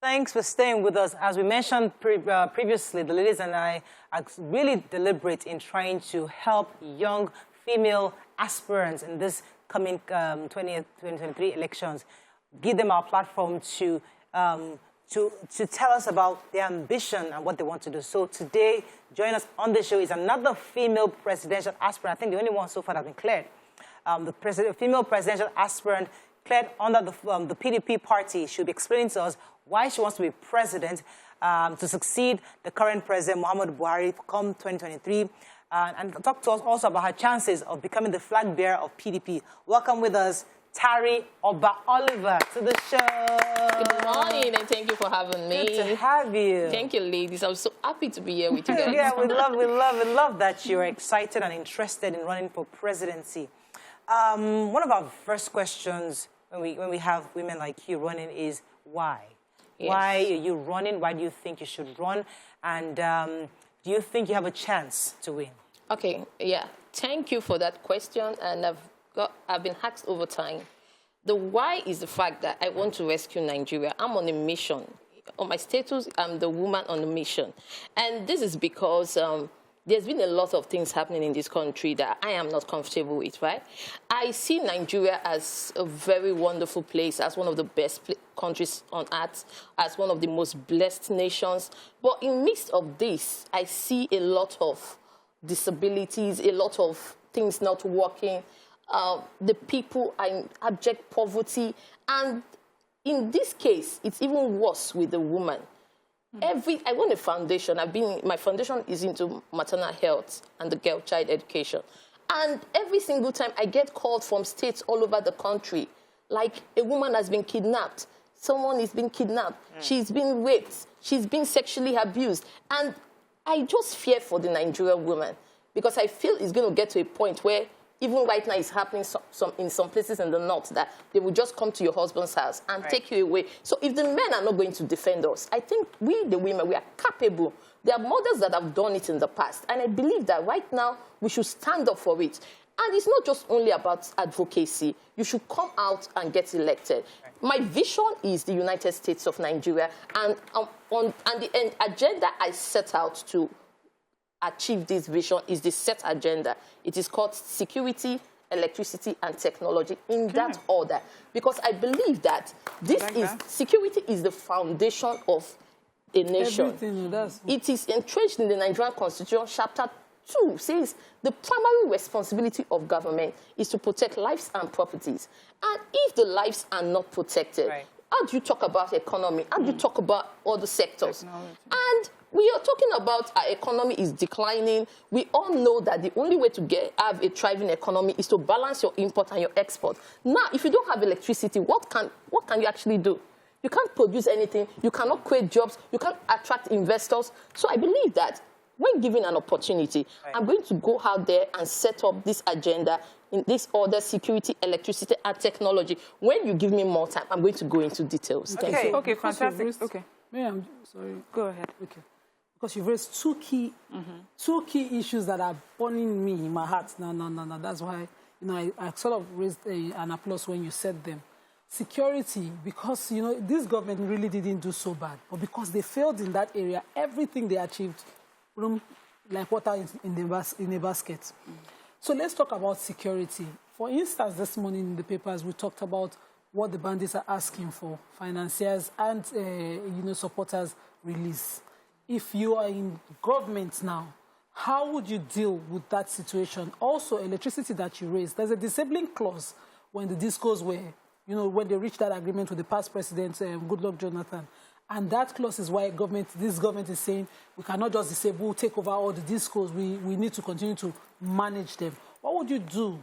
Thanks for staying with us. As we mentioned previously, the ladies and I are really deliberate in trying to help young female aspirants in this coming 2023 elections, give them our platform to tell us about their ambition and what they want to do. So today, joining us on the show is another female presidential aspirant. I think the only one so far that has been cleared. The female presidential aspirant cleared under the PDP party. She'll be explaining to us why she wants to be president to succeed the current president, Muhammadu Buhari, come 2023. And talk to us also about her chances of becoming the flag bearer of PDP. Welcome with us, Tari Oba Oliver, to the show. Good morning, and thank you for having me. Good to have you. Thank you, ladies. I'm so happy to be here with you guys. Yeah, we love that you're excited and interested in running for presidency. One of our first questions when we have women like you running is why? Yes. Why are you running? Why do you think you should run? And do you think you have a chance to win? Okay, yeah. Thank you for that question. And I've been asked over time. The why is the fact that I want to rescue Nigeria. I'm on a mission. On my status, I'm the woman on a mission. And this is because there's been a lot of things happening in this country that I am not comfortable with, right? I see Nigeria as a very wonderful place, as one of the best countries on earth, as one of the most blessed nations. But in midst of this, I see a lot of disabilities, a lot of things not working. The people are in abject poverty. And in this case, it's even worse with the woman. I run a foundation. My foundation is into maternal health and the girl-child education. And every single time I get called from states all over the country, like a woman has been kidnapped, someone is being kidnapped, she's been raped, she's been sexually abused. And I just fear for the Nigerian woman because I feel it's going to get to a point where even right now it's happening in some places in the north that they will just come to your husband's house and take you away. So if the men are not going to defend us, I think we, the women, we are capable. There are mothers that have done it in the past. And I believe that right now we should stand up for it. And it's not just only about advocacy. You should come out and get elected. My vision is the United States of Nigeria. And the agenda I set out to achieve this vision is the set agenda. It is called security, electricity, and technology in that order. Because I believe that security is the foundation of a nation. It is entrenched in the Nigerian Constitution, Chapter 2 says the primary responsibility of government is to protect lives and properties. And if the lives are not protected, how do you talk about economy? How do you talk about other sectors? And we are talking about our economy is declining. We all know that the only way to have a thriving economy is to balance your import and your export. Now, if you don't have electricity, what can you actually do? You can't produce anything. You cannot create jobs. You can't attract investors. So I believe that when given an opportunity, I'm going to go out there and set up this agenda in this order: security, electricity, and technology. When you give me more time, I'm going to go into details. Thank you. Okay, fantastic. Okay. I'm sorry. Go ahead. Okay. Because you've raised two key issues that are burning me in my heart. No. That's why, I sort of raised an applause when you said them. Security, because, this government really didn't do so bad. But because they failed in that area, everything they achieved, like water in a basket. So let's talk about security. For instance, this morning in the papers, we talked about what the bandits are asking for, financiers and, supporters release. If you are in government now, how would you deal with that situation? Also, electricity that you raised, there's a disabling clause when the discos were, when they reached that agreement with the past president, Goodluck Jonathan. And that clause is why this government is saying we cannot just disable, take over all the discos. We need to continue to manage them. What would you do,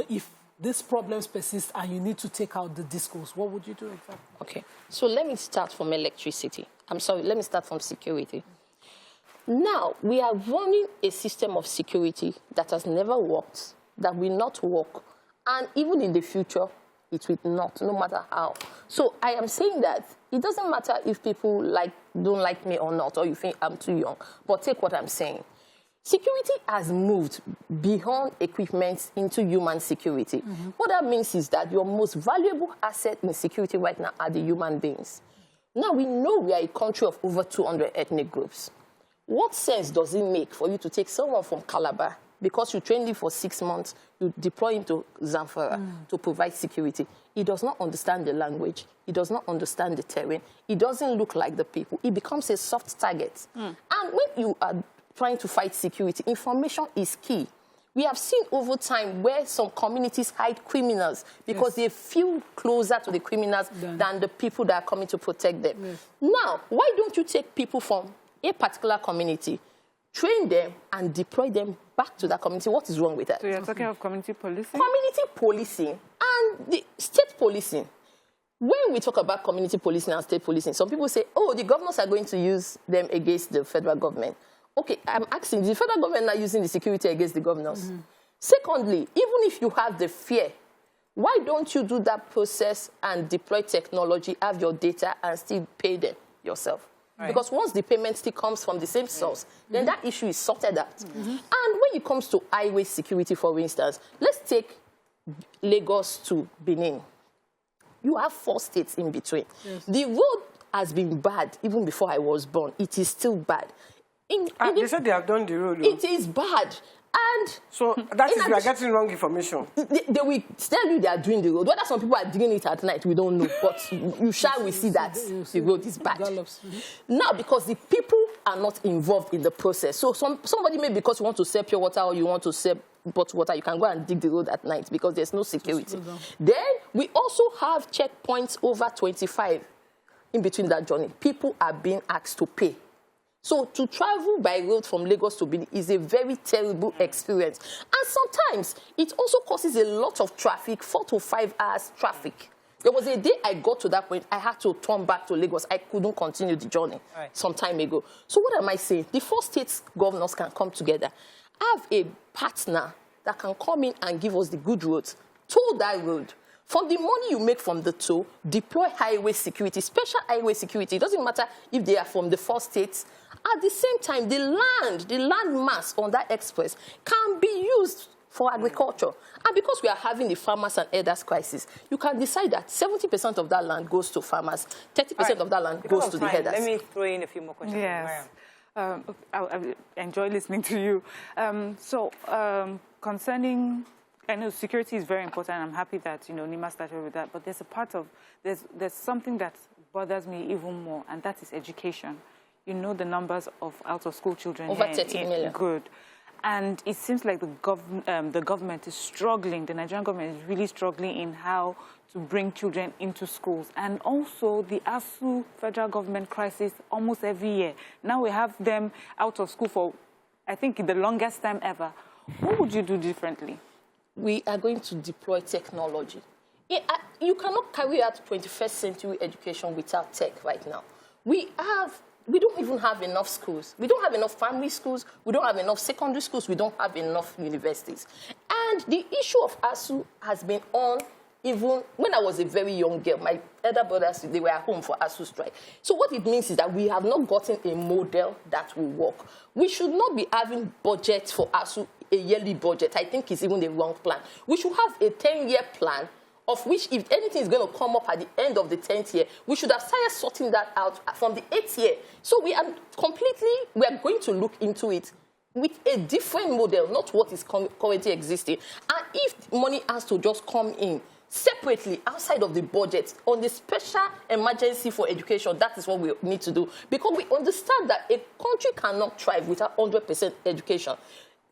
if these problems persist and you need to take out the discos? What would you do exactly? Okay, so let me start from electricity. Let me start from security. Now, we are running a system of security that has never worked, that will not work, and even in the future, it will not, no matter how. So I am saying that it doesn't matter if people don't like me or not, or you think I'm too young, but take what I'm saying. Security has moved beyond equipment into human security. What that means is that your most valuable asset in security right now are the human beings. Now, we know we are a country of over 200 ethnic groups. What sense does it make for you to take someone from Calabar, because you trained him for 6 months, you deploy him to Zamfara to provide security? He does not understand the language. He does not understand the terrain. He doesn't look like the people. He becomes a soft target. And when you are trying to fight security, information is key. We have seen over time where some communities hide criminals because they feel closer to the criminals than the people that are coming to protect them. Now, why don't you take people from a particular community, train them, and deploy them back to that community? What is wrong with that? So you're talking of community policing? Community policing and the state policing. When we talk about community policing and state policing, some people say, oh, the governors are going to use them against the federal government. Okay, I'm asking, is the federal government not using the security against the governors? Secondly, even if you have the fear, why don't you do that process and deploy technology, have your data, and still pay them yourself? Because once the payment still comes from the same source, then that issue is sorted out. And when it comes to highway security, for instance, let's take Lagos to Benin. You have 4 states in between. The road has been bad even before I was born. It is still bad. They said they have done the road. It is bad. And so that is, we are getting wrong information. They will tell you they are doing the road. Whether some people are doing it at night, we don't know. But you shall see that the road is bad. Now, because the people are not involved in the process. So somebody may, because you want to sell pure water or you want to sell bottled water, you can go and dig the road at night because there's no security. Then we also have checkpoints over 25 in between that journey. People are being asked to pay. So to travel by road from Lagos to Benin is a very terrible experience. And sometimes it also causes a lot of traffic, 4 to 5 hours traffic. There was a day I got to that point, I had to turn back to Lagos. I couldn't continue the journey some time ago. So what am I saying? The 4 states governors can come together, have a partner that can come in and give us the good roads, toll that road. From the money you make from the toll, deploy highway security, special highway security. It doesn't matter if they are from the 4 states. At the same time, the land mass on that express can be used for agriculture. And because we are having the farmers and herders crisis, you can decide that 70% of that land goes to farmers, 30% of that land goes to the herders. Let me throw in a few more questions. Yes. I enjoy listening to you. Concerning, I know security is very important. I'm happy that, Nima started with that. But there's a part of, there's something that bothers me even more, and that is education. You know the numbers of out-of-school children over here 30 million. Good. And it seems like the government is struggling, the Nigerian government is really struggling in how to bring children into schools. And also the ASU federal government crisis almost every year. Now we have them out of school for, I think, the longest time ever. What would you do differently? We are going to deploy technology. You cannot carry out 21st century education without tech right now. We don't even have enough schools. We don't have enough primary schools. We don't have enough secondary schools. We don't have enough universities. And the issue of ASU has been on even when I was a very young girl. My elder brothers, they were at home for ASU strike. So what it means is that we have not gotten a model that will work. We should not be having budgets for ASU, a yearly budget. I think it's even the wrong plan. We should have a 10-year plan, of which, if anything is going to come up at the end of the 10th year, we should have started sorting that out from the 8th year. So we are going to look into it with a different model, not what is currently existing. And if money has to just come in separately outside of the budget on the special emergency for education, that is what we need to do. Because we understand that a country cannot thrive without 100% education.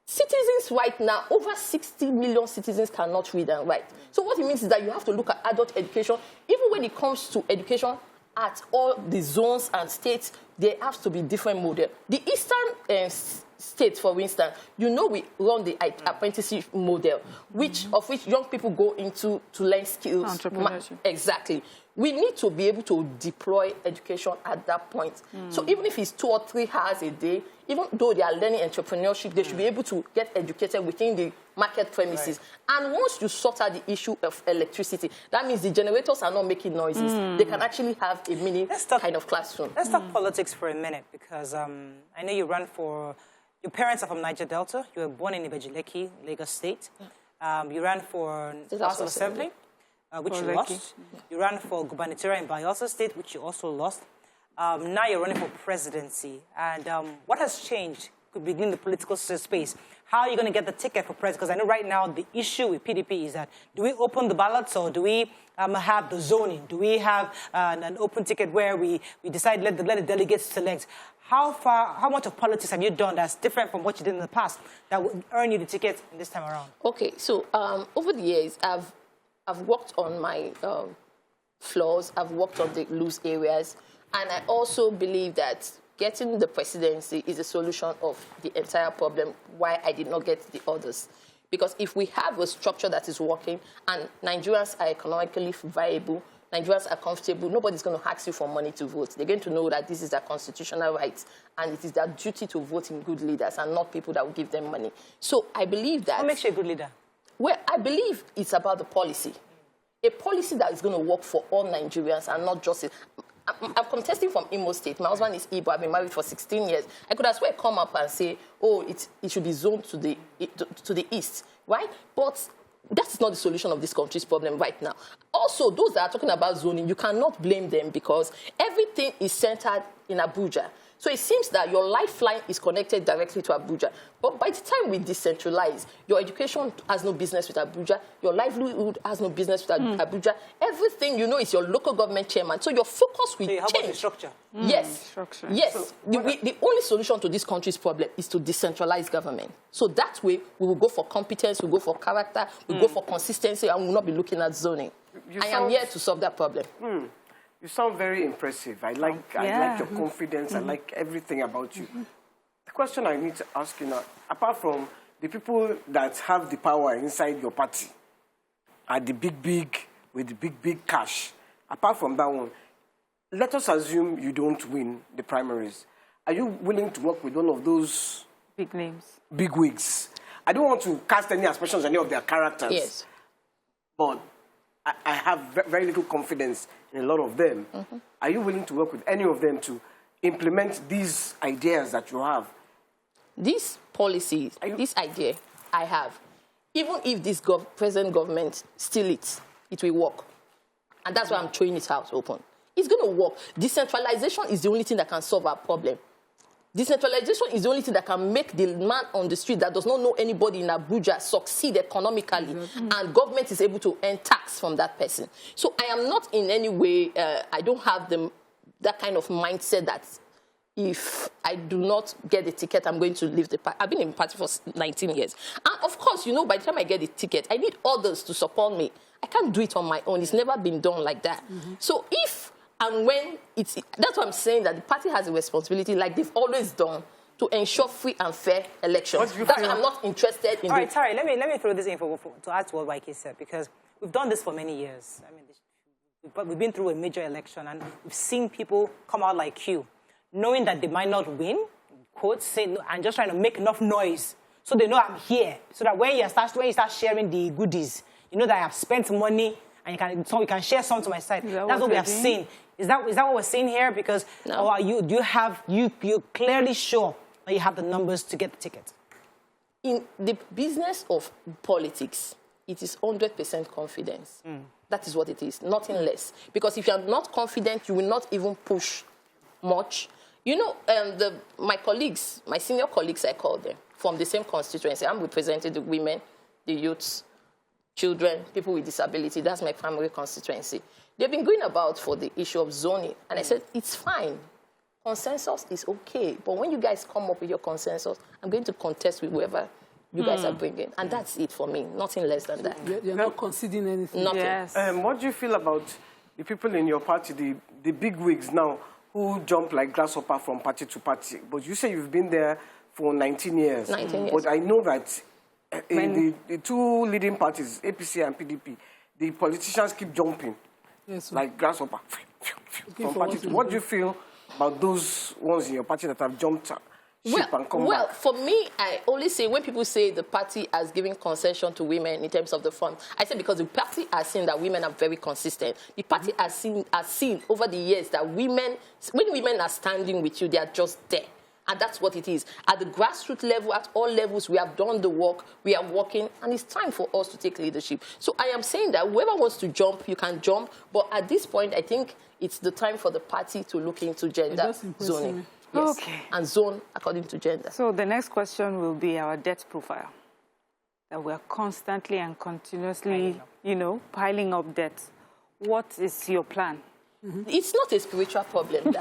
Citizens right now, over 60 million citizens cannot read and write. So what it means is that you have to look at adult education. Even when it comes to education at all the zones and states, there has to be different model. The eastern states, for instance, we run the apprenticeship model, of which young people go into to learn skills. Entrepreneurship. Exactly. We need to be able to deploy education at that point. So even if it's 2 or 3 hours a day, even though they are learning entrepreneurship, they should be able to get educated within the market premises. Right. And once you sort out the issue of electricity, that means the generators are not making noises. They can actually have a mini kind of classroom. Let's talk politics for a minute, because I know you run for, your parents are from Niger Delta. You were born in Ibejileki, Lagos State. You ran for House of Assembly. which you lost. You ran for gubernatorial in Bayelsa State, which you also lost. Now you're running for presidency. And what has changed within the political space? How are you going to get the ticket for president? Because I know right now the issue with PDP is that, do we open the ballots or do we have the zoning? Do we have an open ticket where we decide let the delegates select? How much of politics have you done that's different from what you did in the past that would earn you the ticket this time around? Okay, so over the years, I've worked on my flaws, I've worked on the loose areas, and I also believe that getting the presidency is a solution of the entire problem, why I did not get the others. Because if we have a structure that is working and Nigerians are economically viable, Nigerians are comfortable, nobody's going to ask you for money to vote. They're going to know that this is their constitutional right and it is their duty to vote in good leaders and not people that will give them money. So I believe that... What makes you a good leader? Well, I believe it's about the policy. A policy that is going to work for all Nigerians and not just... I'm contesting from Imo State. My husband is Igbo. I've been married for 16 years. I could as well come up and say, oh, it should be zoned to the east, right? But that's not the solution of this country's problem right now. Also, those that are talking about zoning, you cannot blame them because everything is centered in Abuja. So it seems that your lifeline is connected directly to Abuja. But by the time we decentralize, your education has no business with Abuja, your livelihood has no business with Abuja. Everything you know is your local government chairman. So your focus will change. How about the structure? Yes. Structure. Yes. So, the only solution to this country's problem is to decentralize government. So that way, we will go for competence, we will go for character, we will go for consistency, and we will not be looking at zoning. I am here to solve that problem. You sound very impressive. I like your confidence. I like everything about you. The question I need to ask you now, apart from the people that have the power inside your party, are the big, with the big cash, apart from that one, let us assume you don't win the primaries. Are you willing to work with one of those big names, big wigs? I don't want to cast any aspersions on any of their characters. Yes. But I have very little confidence in a lot of them. Are you willing to work with any of them to implement these ideas that you have? These policies, this idea I have, even if this present government steals it, it will work. And that's why I'm throwing it out open. It's going to work. Decentralization is the only thing that can solve our problem. Decentralization is the only thing that can make the man on the street that does not know anybody in Abuja succeed economically, and government is able to earn tax from that person. So I am not in any way, I don't have that kind of mindset that if I do not get the ticket, I'm going to leave the party. I've been in the party for 19 years. And of course, you know, by the time I get the ticket, I need others to support me. I can't do it on my own. It's never been done like that. So if and when that's what I'm saying, that the party has a responsibility, like they've always done, to ensure free and fair elections. That's why I'm not interested in. All right, Tari, let me throw this in to add to what YK said, because we've done this for many years. I mean, we've been through a major election, and we've seen people come out like you, knowing that they might not win, quotes, saying, and just trying to make enough noise so they know I'm here, so that when you start sharing the goodies, you know that I have spent money, and you can share some to my side. That's what we have seen. Is that what we're seeing here? Because you're clearly sure that you have the numbers to get the ticket? In the business of politics, it is 100% confidence. That is what it is, nothing less. Because if you are not confident, you will not even push much. You know, my colleagues, my senior colleagues, I call them, from the same constituency. I'm representing the women, the youths, children, people with disability. That's my primary constituency. They've been going about for the issue of zoning. And I said, it's fine. Consensus is okay. But when you guys come up with your consensus, I'm going to contest with whoever you guys are bringing. And that's it for me. Nothing less than that. You're not conceding anything. Nothing. Yes. What do you feel about the people in your party, the big wigs now, who jump like grasshopper from party to party? But you say you've been there for 19 years. 19 years. But I know that in the two leading parties, APC and PDP, the politicians keep jumping. Yes, like grasshopper. From party to, what do you feel about those ones in your party that have jumped ship and come back? For me, I only say when people say the party has given concession to women in terms of the fund, I say because the party has seen that women are very consistent. The party has seen over the years that women, when women are standing with you, they are just there. And that's what it is. At the grassroots level, at all levels, we have done the work, we are working, and it's time for us to take leadership. So I am saying that whoever wants to jump, you can jump. But at this point, I think it's the time for the party to look into gender zoning. Yes. Okay. And zone according to gender. So the next question will be our debt profile. That we're constantly and continuously, piling up debt. What is your plan? It's not a spiritual problem.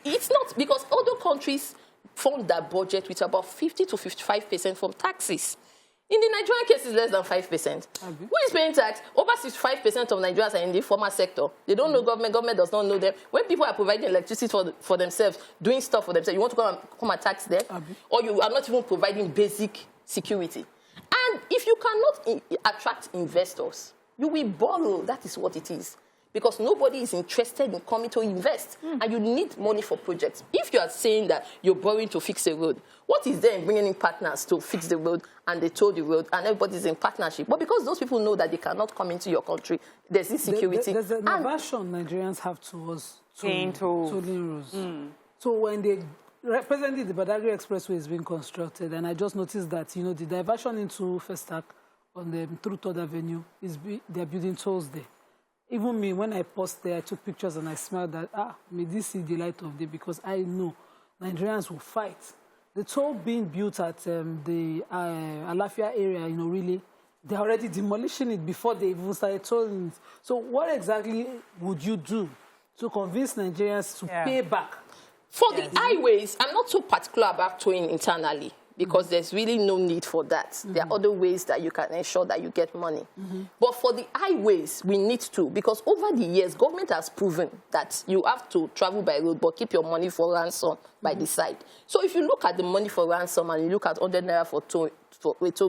It's not, because other countries fund their budget with about 50 to 55% from taxes. In the Nigerian case, it's less than 5%. Who is paying tax? Over 65% of Nigerians are in the formal sector. They don't know government. Government does not know them. When people are providing electricity for themselves, doing stuff for themselves, you want to come and tax them? Or you are not even providing basic security. And if you cannot attract investors, you will borrow. That is what it is. Because nobody is interested in coming to invest. And you need money for projects. If you are saying that you're borrowing to fix a road, what is there in bringing in partners to fix the road and they tow the road and everybody's in partnership? But because those people know that they cannot come into your country, there's insecurity. There's an aversion Nigerians have towards tolling roads. So when presently the Badagry Expressway is being constructed, and I just noticed that, the diversion into Festac through 3rd Avenue, they're building tolls there. Even me, when I paused there, I took pictures and I smiled that, may this see the light of day, because I know Nigerians will fight. The toll being built at the Alafia area, really, they're already demolishing it before they even started tolling it. So what exactly would you do to convince Nigerians to pay back? For the highways, I'm not so particular about towing internally, because there's really no need for that. There are other ways that you can ensure that you get money. But for the highways, we need to, because over the years, government has proven that you have to travel by road, but keep your money for ransom by the side. So if you look at the money for ransom and you look at 100 naira for toll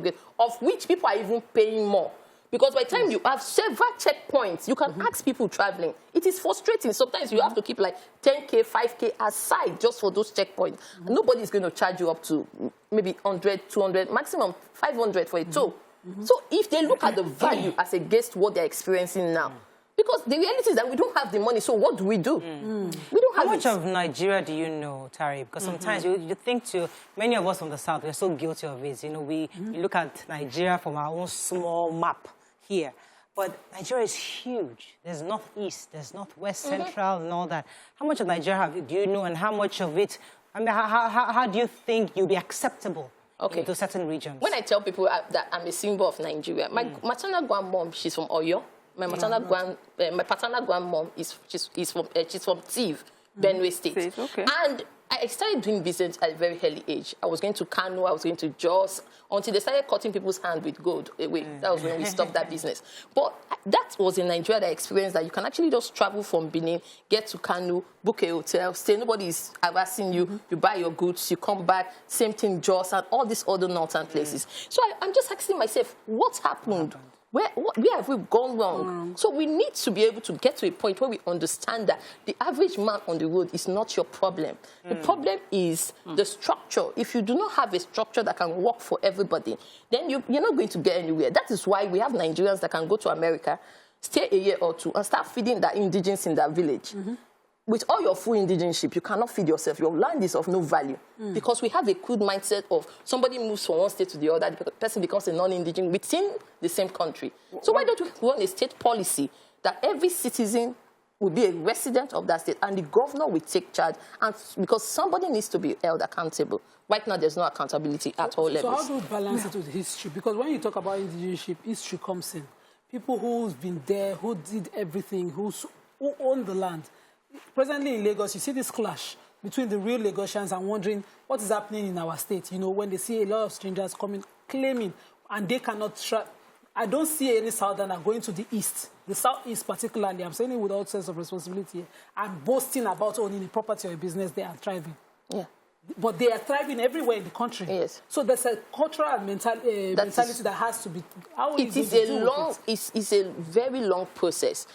gate, of which people are even paying more, because by the time you have several checkpoints, you can ask people traveling. It is frustrating. Sometimes you have to keep like 10K, 5K aside just for those checkpoints. Nobody is going to charge you up to maybe 100, 200, maximum 500 for a toll. So if they look at the value as against what they're experiencing now, because the reality is that we don't have the money, so what do? We don't have How much of Nigeria do you know, Tari? Because sometimes you think many of us from the South, we're so guilty of it. We look at Nigeria from our own small map here. But Nigeria is huge. There's northeast, there's northwest, central, and all that. How much of Nigeria do you know, and how much of it, how do you think you'll be acceptable into certain regions? When I tell people that I'm a symbol of Nigeria, my maternal grandmom, she's from Oyo. My paternal grandmom she's from Tiv, Benue State. And I started doing business at a very early age. I was going to Kano, I was going to Jos, until they started cutting people's hand with gold. That was when we stopped that business. But that was in Nigeria that I experienced that you can actually just travel from Benin, get to Kano, book a hotel, stay, nobody is harassing you, you buy your goods, you come back, same thing, Jos, and all these other northern places. So I'm just asking myself, what happened? Where have we gone wrong? So we need to be able to get to a point where we understand that the average man on the road is not your problem. The problem is the structure. If you do not have a structure that can work for everybody, then you're not going to get anywhere. That is why we have Nigerians that can go to America, stay a year or two, and start feeding the indigents in that village. With all your full indigenship, you cannot feed yourself. Your land is of no value. Because we have a crude mindset of somebody moves from one state to the other, the person becomes a non-indigent within the same country. So why don't we run a state policy that every citizen will be a resident of that state and the governor will take charge, and because somebody needs to be held accountable. Right now, there's no accountability at all levels. So how do you balance it with history? Because when you talk about indigenship, history comes in. People who've been there, who did everything, who own the land. Presently in Lagos, you see this clash between the real Lagosians and wondering what is happening in our state. When they see a lot of strangers coming, claiming, and they cannot I don't see any southerner going to the east, the southeast particularly. I'm saying it with all sense of responsibility, and boasting about owning a property or a business they are thriving. But they are thriving everywhere in the country. So there's a cultural mentality that has to be. It's a very long process.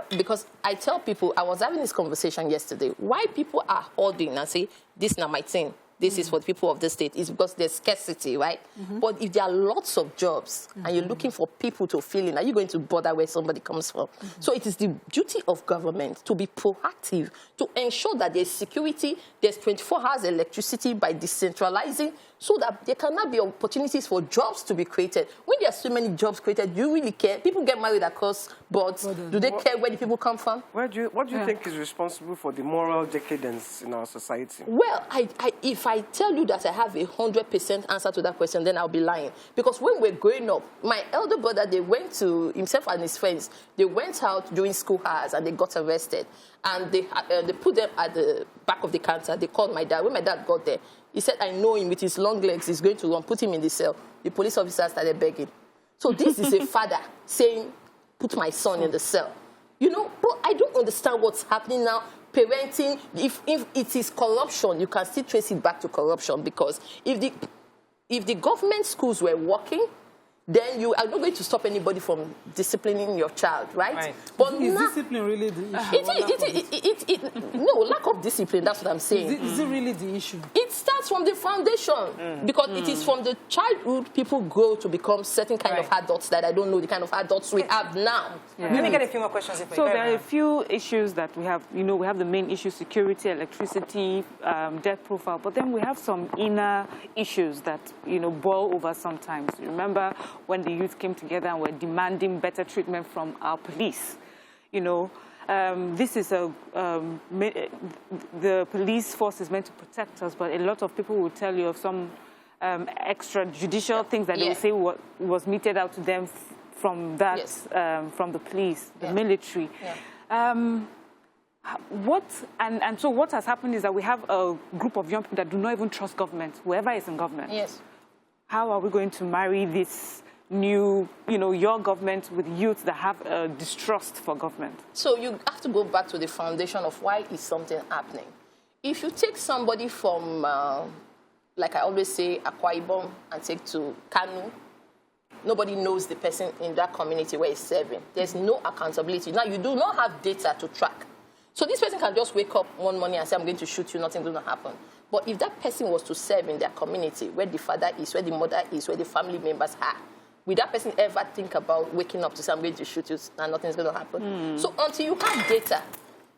Because I tell people, I was having this conversation yesterday, why people are holding and say, this is not my thing, this is for the people of the state, is because there's scarcity, right? But if there are lots of jobs and you're looking for people to fill in, are you going to bother where somebody comes from? So it is the duty of government to be proactive, to ensure that there's security, there's 24 hours electricity by decentralizing, so that there cannot be opportunities for jobs to be created. When there are so many jobs created, do you really care? People get married across boards. Do they care where the people come from? What do you think is responsible for the moral decadence in our society? Well, if I tell you that I have 100% answer to that question, then I'll be lying. Because when we're growing up, my elder brother, they went to, himself and his friends, they went out during school hours and they got arrested. And they put them at the back of the counter. They called my dad. When my dad got there, he said, I know him with his long legs. He's going to run. Put him in the cell. The police officer started begging. So this is a father saying, put my son in the cell. You know, but I don't understand what's happening now. Parenting, if it is corruption, you can still trace it back to corruption, because if the government schools were working, then you are not going to stop anybody from disciplining your child, right? But is discipline really the issue? No, lack of discipline, that's what I'm saying. Is it really the issue? It starts from the foundation, because it is from the childhood people grow to become certain kind of adults that I don't know the kind of adults we have now. Let me get a few more questions. So there are a few issues that we have. You know, we have the main issue: security, electricity, death profile. But then we have some inner issues that, you know, boil over sometimes. You remember when the youth came together and were demanding better treatment from our police? You know, this is the police force is meant to protect us, but a lot of people will tell you of some extrajudicial things that they will say was meted out to them from that, from the police, the military. And so what has happened is that we have a group of young people that do not even trust government, whoever is in government. How are we going to marry this new, you know, your government with youth that have a distrust for government? So you have to go back to the foundation of why is something happening. If you take somebody from, like I always say, Akwa Ibom, and take to Kanu, nobody knows the person in that community where he's serving. There's no accountability. Now, you do not have data to track. So this person can just wake up one morning and say, I'm going to shoot you, nothing will not happen. But if that person was to serve in their community, where the father is, where the mother is, where the family members are, will that person ever think about waking up to say, I'm going to shoot you and nothing's going to happen? So until you have data,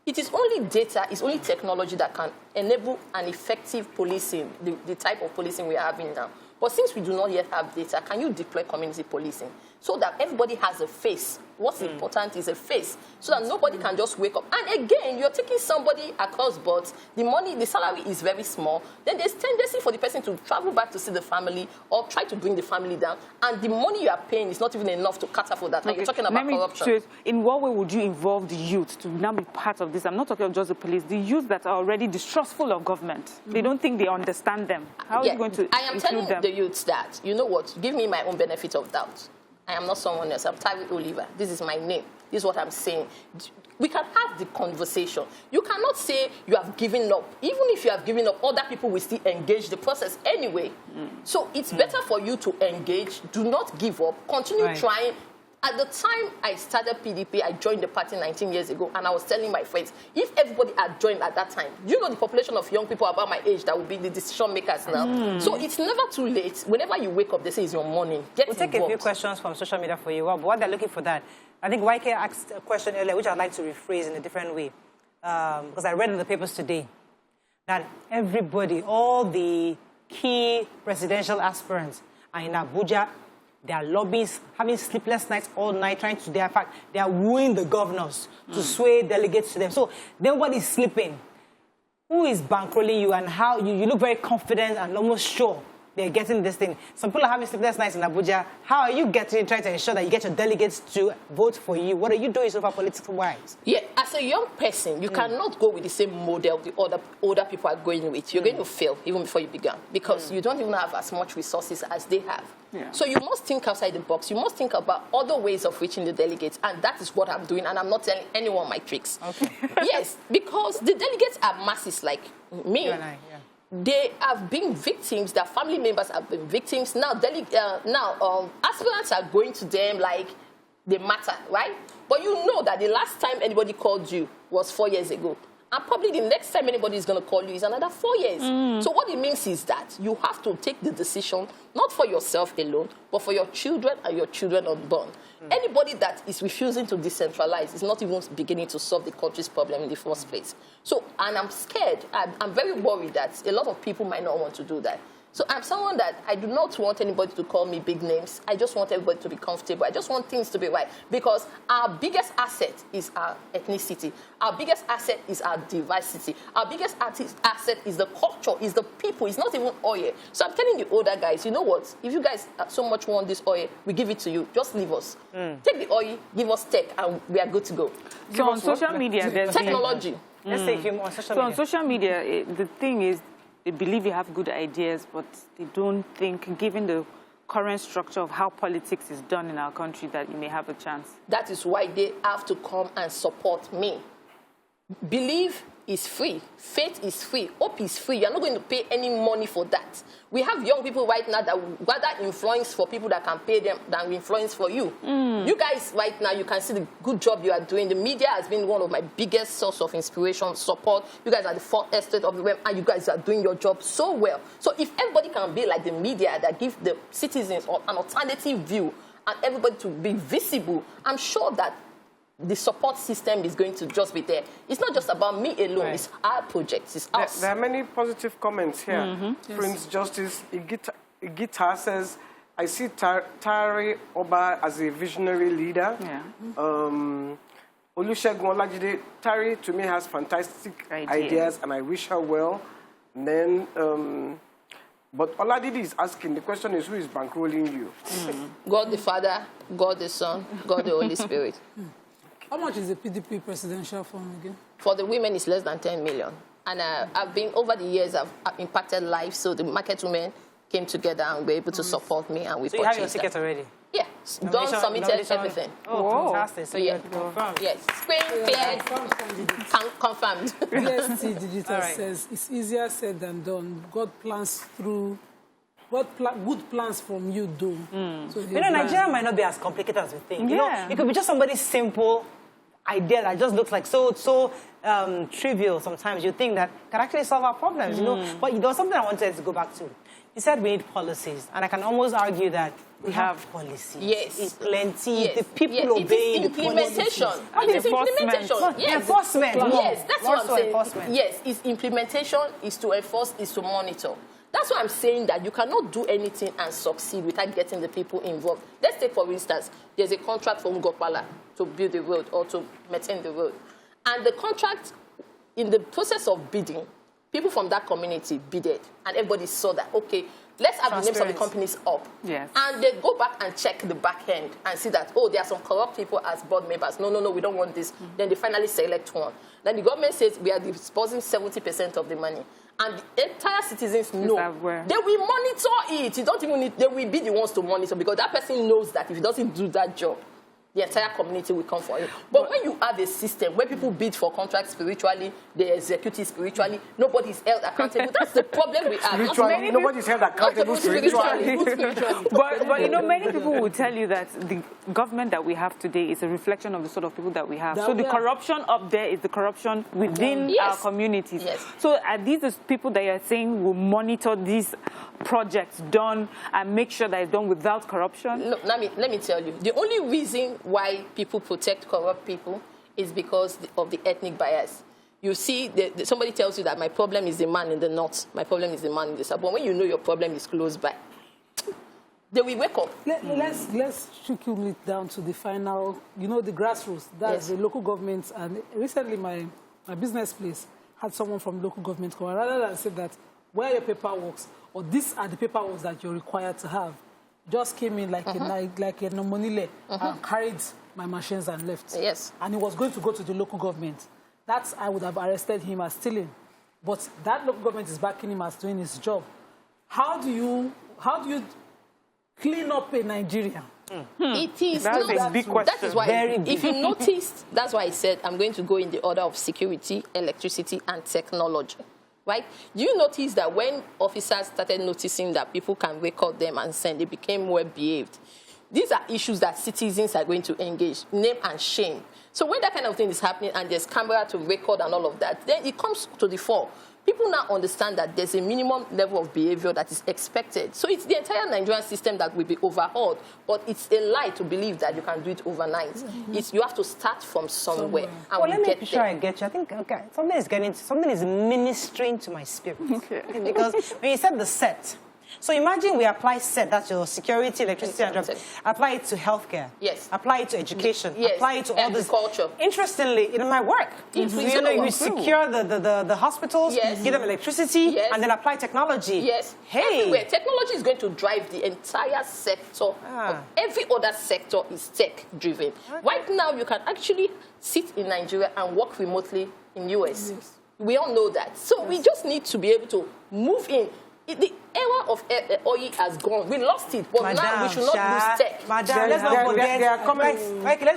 it is only data, it's only technology that can enable an effective policing, the type of policing we are having now. But since we do not yet have data, can you deploy community policing so that everybody has a face? What's important is a face, so that nobody can just wake up. And again, you're taking somebody across boards, the money, the salary is very small. Then there's tendency for the person to travel back to see the family or try to bring the family down. And the money you are paying is not even enough to cater for that. Like you're talking about corruption. In what way would you involve the youth to now be part of this? I'm not talking of just the police. The youth that are already distrustful of government. They don't think they understand them. How are you going to include them? I am telling the youths that, you know what, give me my own benefit of doubt. I am not someone else. I'm Tari Oliver. This is my name. This is what I'm saying. We can have the conversation. You cannot say you have given up. Even if you have given up, other people will still engage the process anyway. So it's better for you to engage. Do not give up. Continue trying. At the time I started PDP, I joined the party 19 years ago, and I was telling my friends, if everybody had joined at that time, you know the population of young people about my age that will be the decision makers now. So it's never too late. Whenever you wake up, they say it's your morning. We'll take a few questions from social media for you. Well, while they're looking for that, I think YK asked a question earlier, which I'd like to rephrase in a different way. Because I read in the papers today that everybody, all the key presidential aspirants are in Abuja. They are lobbyists, having sleepless nights all night, trying to, in fact, they are wooing the governors to sway delegates to them. So nobody's sleeping. Who is bankrolling you, and how you look very confident and almost sure they're getting this thing? Some people are having sleepless nights in Abuja. How are you trying to ensure that you get your delegates to vote for you? What are you doing so far political-wise? Yeah, as a young person, you cannot go with the same model the older people are going with. You're going to fail even before you begin, because you don't even have as much resources as they have. So you must think outside the box. You must think about other ways of reaching the delegates, and that is what I'm doing, and I'm not telling anyone my tricks. Yes, because the delegates are masses like me. You and I, They have been victims. Their family members have been victims. Now, aspirants are going to them like they matter, right? But you know that the last time anybody called you was 4 years ago. And probably the next time anybody is going to call you is another 4 years. So what it means is that you have to take the decision, not for yourself alone, but for your children and your children unborn. Anybody that is refusing to decentralize is not even beginning to solve the country's problem in the first place. So, and I'm scared, I'm very worried that a lot of people might not want to do that. So I'm someone that I do not want anybody to call me big names. I just want everybody to be comfortable. I just want things to be right. Because our biggest asset is our ethnicity. Our biggest asset is our diversity. Our biggest asset is the culture, is the people. It's not even oil. So I'm telling the older guys, you know what? If you guys so much want this oil, we give it to you. Just leave us. Take the oil, give us tech, and we are good to go. So on social media, there's technology. Let's take him on social media. So on social media, the thing is, they believe you have good ideas, but they don't think, given the current structure of how politics is done in our country, that you may have a chance. That is why they have to come and support me. Belief is free. Faith is free. Hope is free. You're not going to pay any money for that. We have young people right now that would rather influence for people that can pay them than influence for you. You guys right now, you can see the good job you are doing. The media has been one of my biggest source of inspiration, support. You guys are the fourth estate of the web, and you guys are doing your job so well. So if everybody can be like the media that give the citizens an alternative view and everybody to be visible, I'm sure that the support system is going to just be there. It's not just about me alone. It's our projects. It's us. There are many positive comments here. Prince Justice Igita says, I see Tari Oba as a visionary leader. Olusegun Olajide, Tari to me has fantastic ideas and I wish her well. And then, but Oladide is asking, the question is, who is bankrolling you? God the Father, God the Son, God the Holy Spirit. How much is the PDP presidential fund again? For the women, it's less than 10 million. And I've been, over the years, I've impacted lives. So the market women came together and were able to support me. And we So you have your ticket already? Yeah. Done, submitted, everything. Oh, fantastic. So you're confirmed. Yes. Spring, clear, confirmed. PST Digital says, it's easier said than done. God plans through... good plans from you do. So you know, Nigeria might not be as complicated as we think. You know, it could be just somebody's simple idea that just looks like so trivial sometimes. You think that can actually solve our problems, you know. But there was something I wanted to go back to. You said we need policies, and I can almost argue that we have policies. Yes. It's plenty. The people obeying the implementation. It's implementation. Yes. Enforcement. Yes, that's what I'm saying. Enforcement. Yes, it's implementation, is to enforce, is to monitor. That's why I'm saying that you cannot do anything and succeed without getting the people involved. Let's take, for instance, there's a contract from Ngopala to build the road or to maintain the road. And the contract, in the process of bidding, people from that community bidded. And everybody saw that, okay, let's have the names of the companies up. Yes. And they go back and check the back end and see that, oh, there are some corrupt people as board members. No, we don't want this. Then they finally select one. Then the government says we are disposing 70% of the money. And the entire citizens know. They will monitor it. You don't even need, they will be the ones to monitor because that person knows that if he doesn't do that job, the entire community will come for you. But when you have a system where people bid for contracts spiritually, they execute it spiritually, nobody is held accountable. That's the problem we have. Nobody is held accountable spiritually. But you know, many people will tell you that the government that we have today is a reflection of the sort of people that we have. So the corruption up there is the corruption within our communities. Yes. So are these the people that you're saying will monitor these projects done and make sure that it's done without corruption? No, let me tell you. The only reason why people protect corrupt people is because of the ethnic bias. You see, somebody tells you that my problem is the man in the north, my problem is the man in the south. But when you know your problem is close by, they will wake up. Let's trickle it down to the final, you know, the grassroots. That's the local government. And recently my business place had someone from local government come, rather than say that, where are your paperwork, or these are the paperwork that you're required to have, just came in like a nomonile and carried my machines and left. Yes. And he was going to go to the local government. I would have arrested him as stealing. But that local government is backing him as doing his job. How do you clean up a Nigeria? It is that's a big question. That is why, if you noticed, that's why I said I'm going to go in the order of security, electricity, and technology. Right? Do you notice that when officers started noticing that people can record them and send, they became well behaved? these are issues that citizens are going to engage, name and shame. So when that kind of thing is happening and there's camera to record and all of that, then it comes to the fore. People now understand that there's a minimum level of behavior that is expected. So it's the entire Nigerian system that will be overhauled, but it's a lie to believe that you can do it overnight. You have to start from somewhere. And well, let me be sure I get you. I think something is ministering to my spirit. Okay. Because when you said the set, so imagine we apply SET, that's your security, electricity, and drugs. Apply it to healthcare. Yes. Apply it to education. Yes. Apply it to all this. Agriculture. Interestingly, it might work. You secure the hospitals, yes. give them electricity, yes. and then apply technology. Yes. Hey. Everywhere. Technology is going to drive the entire sector. Every other sector is tech-driven. Okay. Right now, you can actually sit in Nigeria and work remotely in US. Yes. We all know that. So we just need to be able to move in. The era of oil has gone. We lost it, but now we should not lose tech. Madam, let's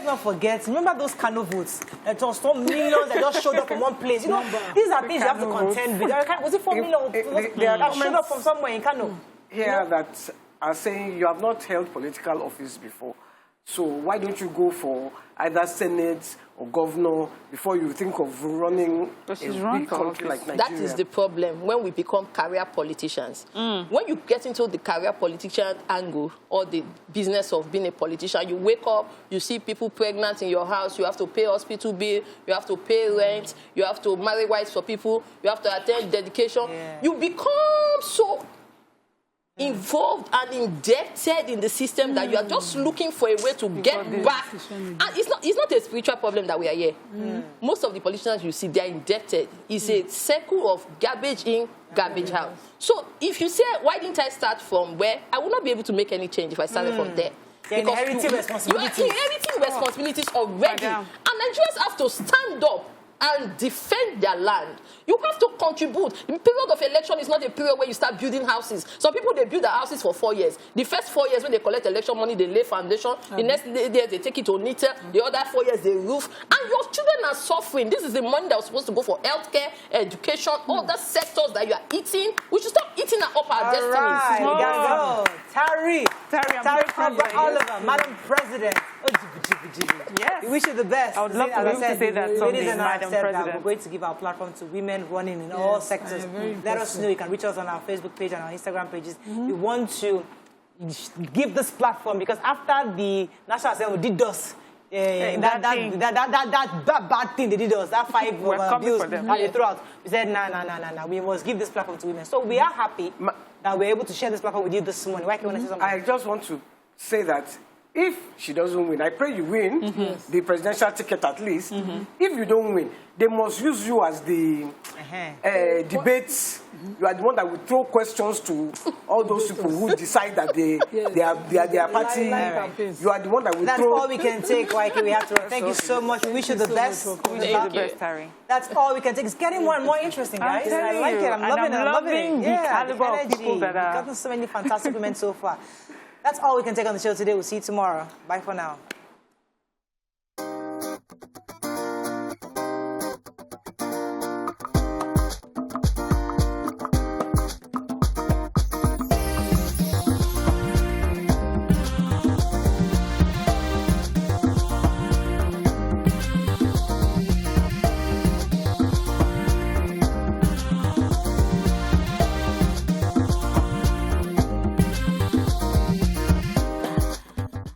not forget. Remember those Kano votes? It was 4 million that just showed up from one place. You know, these are things you have to contend with. Was it 4 million that showed up from somewhere in Kano? Here that are saying you have not held political office before. So why don't you go for either Senate or governor before you think of running a big country like Nigeria? That is the problem when we become career politicians. When you get into the career politician angle or the business of being a politician, you wake up, you see people pregnant in your house, you have to pay hospital bill, you have to pay rent, you have to marry wives for people, you have to attend dedication. Yeah. You become so involved and indebted in the system that you are just looking for a way to get back. And it's not a spiritual problem that we are here. Most of the politicians you see, they are indebted. It's a circle of garbage in, garbage out. So if you say, why didn't I start from where? I would not be able to make any change if I started from there. You're inheriting responsibilities. You are inheriting responsibilities already. And Nigerians have to stand up and defend their land. You have to contribute. The period of election is not a period where you start building houses. Some people, they build their houses for 4 years. The first 4 years when they collect election money, they lay foundation. The next year, they take it to NITA. The other 4 years, they roof. And your children are suffering. This is the money that was supposed to go for healthcare, education, all the sectors that you are eating. We should stop eating up our destinies. Right. We gotta go. Tari Oba Oliver, Madam President. Yes. We wish you the best. I would love to be able to say that someday, Madam President. We're going to give our platform to women running in all sectors. Let us know. You can reach us on our Facebook page and our Instagram pages. We want to give this platform because after the National Assembly did us, that bad thing they did us, that 5 bills that they threw out, we said, no, we must give this platform to women. So we are happy that we're able to share this platform with you this morning. Why can't you say something? I just want to say that if she doesn't win, I pray you win the presidential ticket at least. If you don't win, they must use you as the debates. You are the one that will throw questions to all those people who decide that they are party. You are the one that will That's throw. That's all we can take, Waike. We have to thank you so much. We wish you the best. That's all we can take. It's getting more and more interesting, guys. I like it. I'm loving it. The caliber of people that are... We've gotten so many fantastic women so far. That's all we can take on the show today. We'll see you tomorrow. Bye for now.